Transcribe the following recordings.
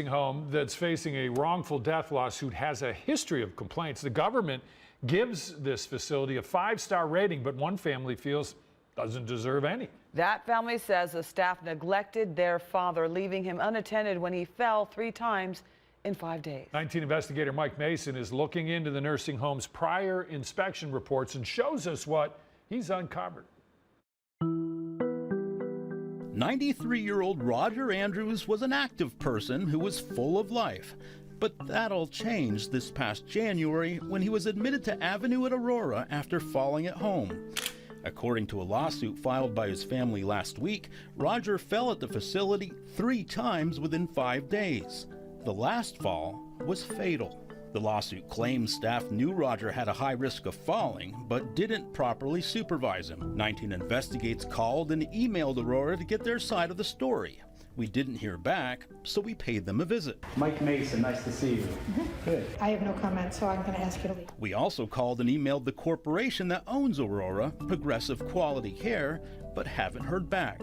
Home that's facing a wrongful death lawsuit has a history of complaints. The government gives this facility a 5-star rating, but one family feels doesn't deserve any. That family says the staff neglected their father, leaving him unattended when he fell 3 times in 5 days. 19 investigator Mike Mason is looking into the nursing home's prior inspection reports and shows us what he's uncovered. 93-year-old Roger Andrews was an active person who was full of life. But that all changed this past January when he was admitted to Avenue at Aurora after falling at home. According to a lawsuit filed by his family last week, Roger fell at the facility 3 times within 5 days. The last fall was fatal. The lawsuit claims staff knew Roger had a high risk of falling, but didn't properly supervise him. 19 Investigates called and emailed Aurora to get their side of the story. We didn't hear back, so we paid them a visit. Mike Mason, nice to see you. Good. I have no comment, so I'm going to ask you to leave. We also called and emailed the corporation that owns Aurora, Progressive Quality Care, but haven't heard back.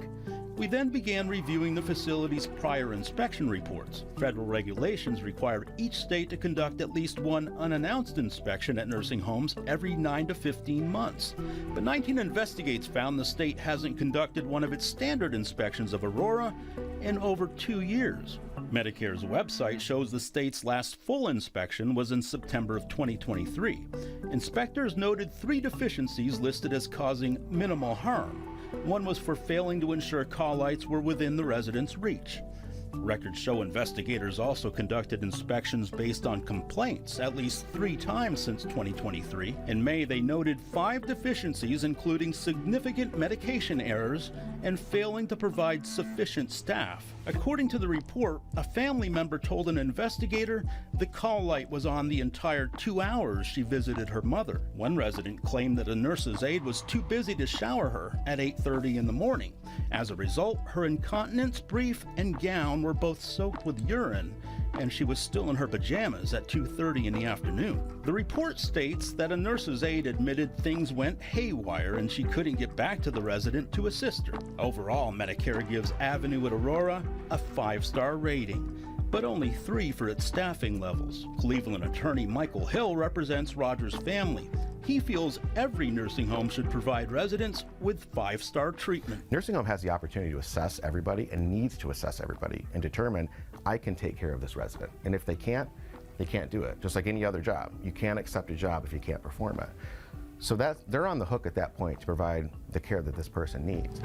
We then began reviewing the facility's prior inspection reports. Federal regulations require each state to conduct at least one unannounced inspection at nursing homes every 9 to 15 months. But 19 Investigates found the state hasn't conducted one of its standard inspections of Aurora in over 2 years. Medicare's website shows the state's last full inspection was in September of 2023. Inspectors noted 3 deficiencies listed as causing minimal harm. One was for failing to ensure call lights were within the resident's reach. Records show investigators also conducted inspections based on complaints at least 3 times since 2023. In May, they noted 5 deficiencies, including significant medication errors and failing to provide sufficient staff. According to the report, a family member told an investigator the call light was on the entire 2 hours she visited her mother. One resident claimed that a nurse's aide was too busy to shower her at 8:30 in the morning. As a result, her incontinence brief and gown were both soaked with urine, and she was still in her pajamas at 2:30 in the afternoon. The report states that a nurse's aide admitted things went haywire and she couldn't get back to the resident to assist her. Overall, Medicare gives Avenue at Aurora a 5-star rating, but only 3 for its staffing levels. Cleveland attorney Michael Hill represents Roger's family. He feels every nursing home should provide residents with 5-star treatment. Nursing home has the opportunity to assess everybody and needs to assess everybody and determine, I can take care of this resident. And if they can't do it. Just like any other job. You can't accept a job if you can't perform it. So they're on the hook at that point to provide the care that this person needs.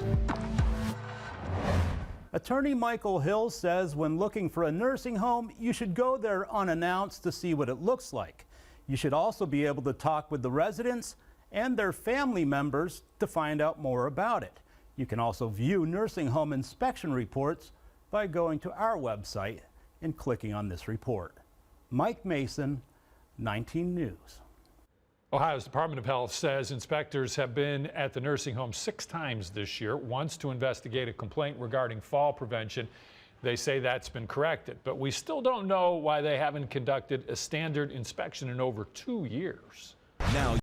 Attorney Michael Hill says when looking for a nursing home, you should go there unannounced to see what it looks like. You should also be able to talk with the residents and their family members to find out more about it. You can also view nursing home inspection reports by going to our website and clicking on this report. Mike Mason, 19 News. Ohio's Department of Health says inspectors have been at the nursing home 6 times this year, once to investigate a complaint regarding fall prevention. They say that's been corrected, but we still don't know why they haven't conducted a standard inspection in over 2 years. Now